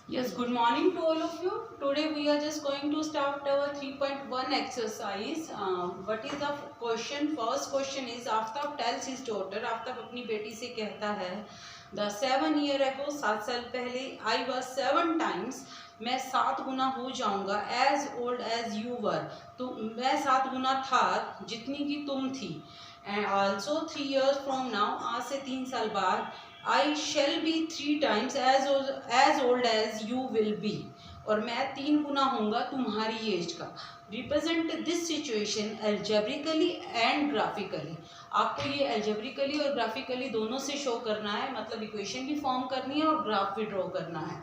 Yes, good morning to all of you. Today we are just going to start our 3.1 exercise. What is the question? First question is Aftab tells his daughter, Aftab अपनी बेटी से कहता है, the 7 year ago, 7 साल पहले, I was 7 times, मैं 7 गुना हो जाऊंगा, as old as you were, तो मैं 7 गुना था जितनी की तुम थी, and also 3 years from now, आज से 3 साल बाद, I shall be 3 times as old as you will be, और मैं 3 गुना होऊंगा तुम्हारी एज का. Represent this situation algebraically and graphically. आपको ये एल्जेब्रिकली और ग्राफिकली दोनों से शो करना है, मतलब इक्वेशन भी फॉर्म करनी है और ग्राफ भी ड्रॉ करना है.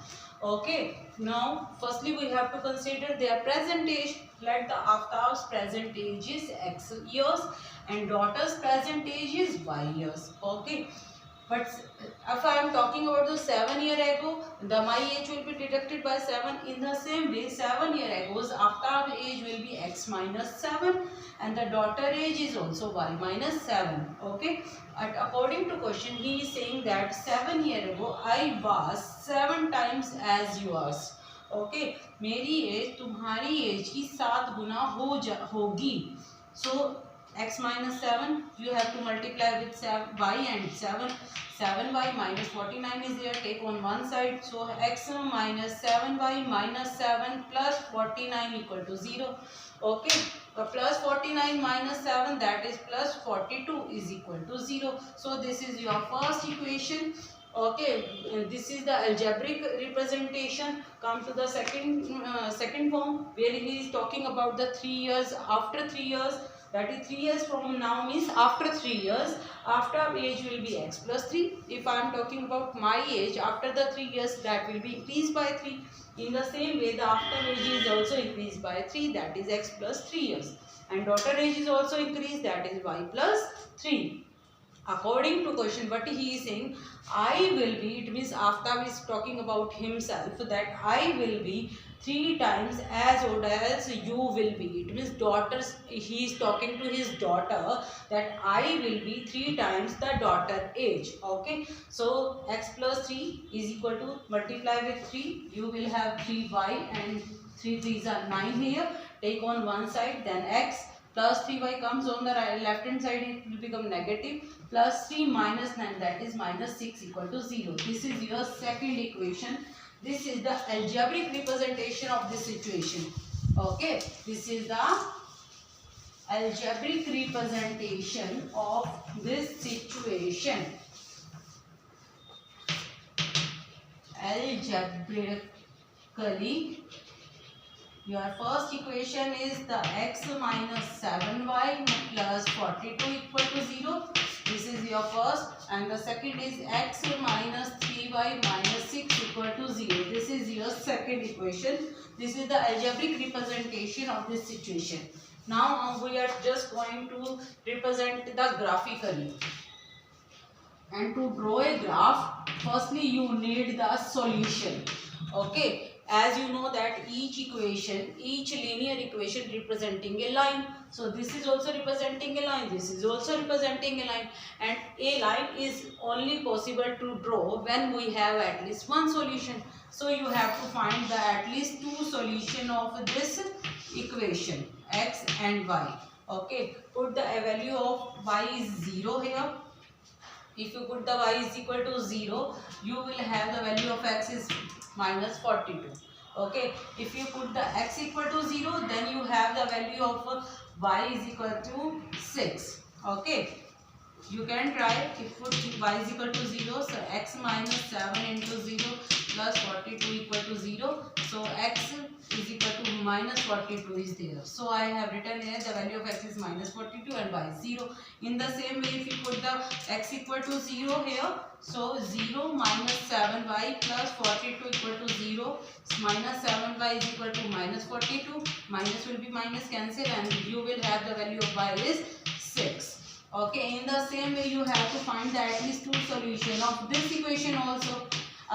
Okay, now firstly we have to consider their present age. Let the Aftab's present age is x years and daughter's present age is y years. Okay, but if I am talking about the 7 year ago, the my age will be deducted by 7. In the same way, 7 year ago's Aftab age will be x minus 7 and the daughter age is also y minus 7. Okay, and according to question, he is saying that 7 year ago I was 7 times as yours. Okay, मेरी as तुम्हारी as की 7 गुना होगी. So x minus 7 you have to multiply with y and 7y minus 49 is there, take on one side, so x minus 7y minus 7 plus 49 equal to 0. Okay, plus 49 minus 7, that is plus 42 is equal to 0. So this is your first equation. Okay, this is the algebraic representation. Come to the second form, where he is talking about the 3 years. After 3 years, that is 3 years from now means after 3 years, after age will be x plus 3. If I am talking about my age after the 3 years, that will be increased by 3. In the same way, the after age is also increased by 3, that is x plus 3 years, and daughter age is also increased, that is y plus 3. According to question, what he is saying, I will be, it means Aftab is talking about himself, that I will be 3 times as old as you will be. It means daughters, he is talking to his daughter that I will be 3 times the daughter age. Okay, so x plus 3 is equal to, multiply with 3, you will have 3y and 3 3s are 9 here, take on one side, then x plus 3y comes on the left hand side, it will become negative, plus 3 minus 9, that is minus 6 equal to 0. This is your second equation. This is the algebraic representation of this situation. Okay, this is the algebraic representation of this situation. Algebraically, your first equation is the x minus 7y plus 42 equal to 0. This is your first, and the second is x minus 3y minus 6 equal to 0. This is your second equation. This is the algebraic representation of this situation. Now we are just going to represent the graphically. And to draw a graph, firstly you need the solution. Okay, as you know that each equation, each linear equation representing a line. So this is also representing a line, this is also representing a line, and a line is only possible to draw when we have at least one solution. So you have to find the at least two solution of this equation x and y. Okay, put the value of y is 0 here. If you put the y is equal to 0, you will have the value of x is minus 42. Okay, if you put the x equal to 0, then you have the value of y is equal to 6. Okay, you can try. If put y is equal to 0, so x minus 7 into 0 plus 42 equal to 0. So x is equal to minus 42 is there. So I have written here the value of x is minus 42 and y is 0. In the same way, if you put the x equal to 0 here, so 0 minus 7y plus 42 equal to 0. Minus 7y is equal to minus 42. Minus will be minus, cancel, and you will have the value of y is 6. Okay, in the same way, you have to find the at least two solution of this equation also.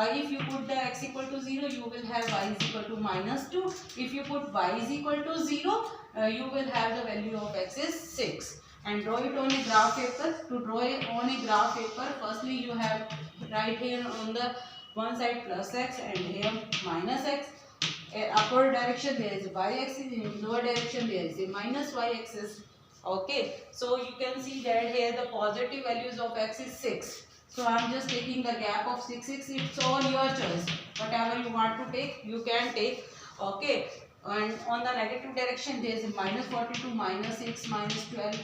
If you put the x equal to 0, you will have y is equal to minus 2. If you put y is equal to 0, you will have the value of x is 6. And draw it on a graph paper. To draw it on a graph paper, firstly you have write here on the one side plus x and here minus x. In upward direction there is a y axis, in lower direction there is a minus y axis. Okay, so you can see that here the positive values of x is 6. So I am just taking the gap of 6, 6. It's all your choice. Whatever you want to take, you can take. Okay, and on the negative direction there is a minus 42, minus 6, minus 12,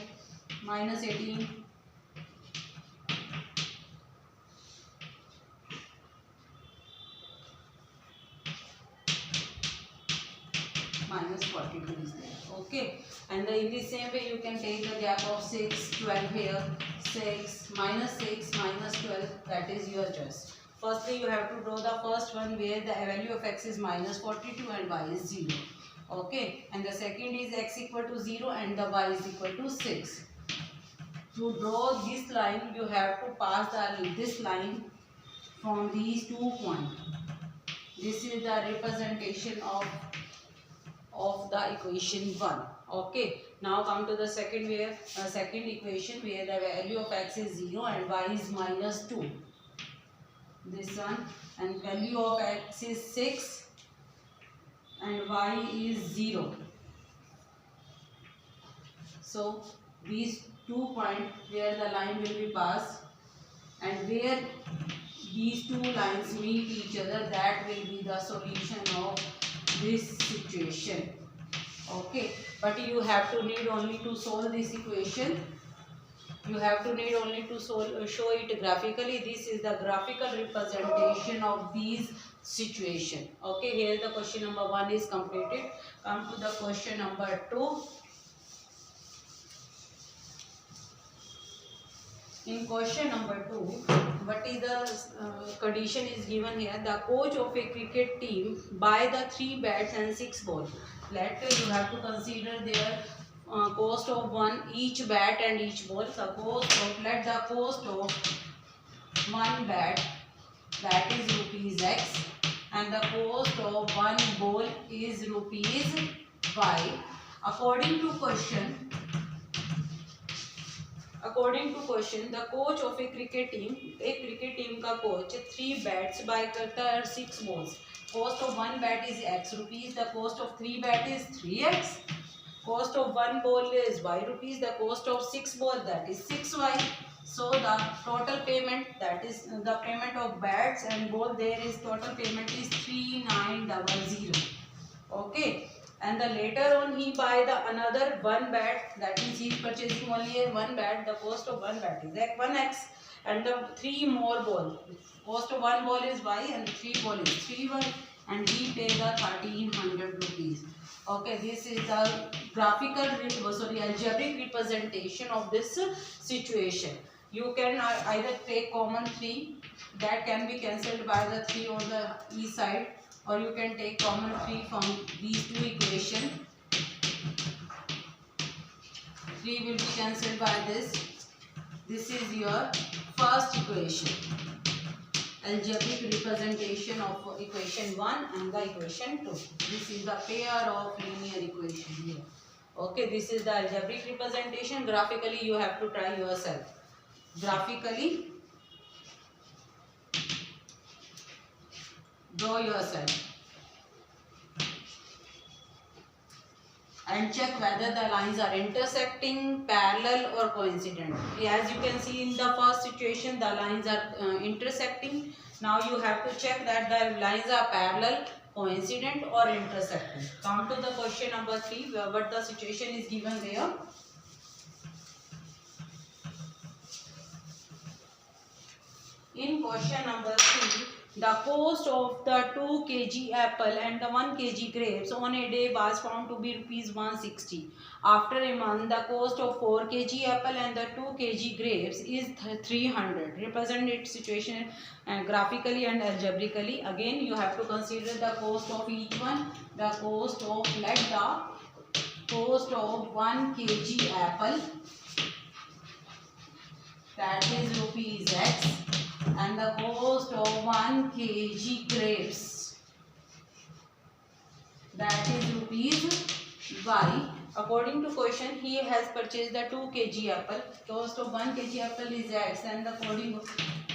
minus 18. Minus 42 is there. Okay, and in the same way you can take the gap of 6, 12 here, 6, minus 12, that is your choice. Firstly you have to draw the first one where the value of x is minus 42 and y is 0. Okay, and the second is x equal to 0 and the y is equal to 6. To draw this line you have to pass this line from these 2 points. This is the representation of the equation 1. Okay, now come to the second equation where the value of x is 0 and y is minus 2. This one, and value of x is 6 and y is 0. So these 2 points where the line will be passed and where these two lines meet each other, that will be the solution of this situation. Okay, but you have to need only to solve this equation. You have to need only to show it graphically. This is the graphical representation of these situation. Okay, here the question number 1 is completed. Come to the question number 2. In question number 2, what is the condition is given here? The coach of a cricket team buy the 3 bats and 6 balls. Let you have to consider their cost of each bat and each ball. The cost of 1 bat, that is rupees x, and the cost of 1 ball is rupees y. According to question, the coach of a cricket team का coach 3 bats buy करता है और 6 balls. Cost of 1 bat is x rupees. The cost of 3 bat is 3x. Cost of 1 ball is y rupees. The cost of 6 ball, that is 6y. So the total payment, that is the payment of bats and ball, there is total payment is 3900. Okay. And the later on he buy the another 1 bat, that is he is purchasing only 1 bat. The cost of 1 bat is 1x, and the 3 more ball. Cost of 1 ball is y and 3 ball is 3y, and he pay the 1300 rupees. Okay, this is the algebraic representation of this situation. You can either take common 3, that can be cancelled by the 3 on the each side, or you can take common 3 from these two equations. 3 will be cancelled by this. This is your first equation. Algebraic representation of equation 1 and the equation 2. This is the pair of linear equation here. Okay, this is the algebraic representation. Graphically you have to try yourself. Graphically draw yourself and check whether the lines are intersecting, parallel or coincident. As you can see in the first situation, the lines are intersecting. Now you have to check that the lines are parallel, coincident or intersecting. Come to the question number 3, what the situation is given there. In question number 3, the cost of the 2 kg apple and the 1 kg grapes on a day was found to be rupees 160. After a month, the cost of 4 kg apple and the 2 kg grapes is 300. Represent its situation graphically and algebraically. Again, you have to consider the cost of each one. The cost of 1 kg apple, that is rupees x, and the cost of 1 kg grapes, that is rupees y. According to question, he has purchased the 2 kg apple. Cost of 1 kg apple is x, and according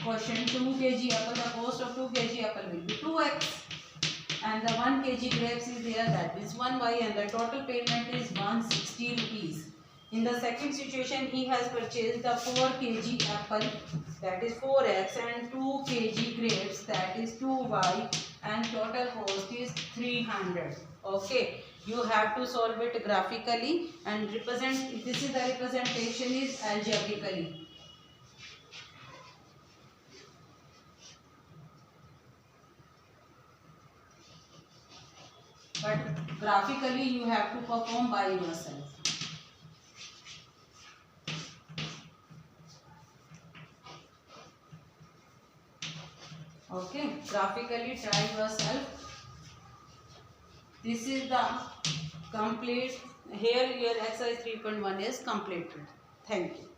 Question 2 kg apple, the cost of 2 kg apple will be 2x. And the 1 kg grapes is there, that is 1y, and the total payment is 160 rupees. In the second situation, he has purchased the 4 kg apple, that is 4x, and 2 kg grapes, that is 2y, and total cost is 300. Okay, you have to solve it graphically and represent. This is the representation is algebraically. But graphically you have to perform by yourself. Okay, graphically try yourself. This is the complete. Here your exercise 3.1 is completed. Thank you.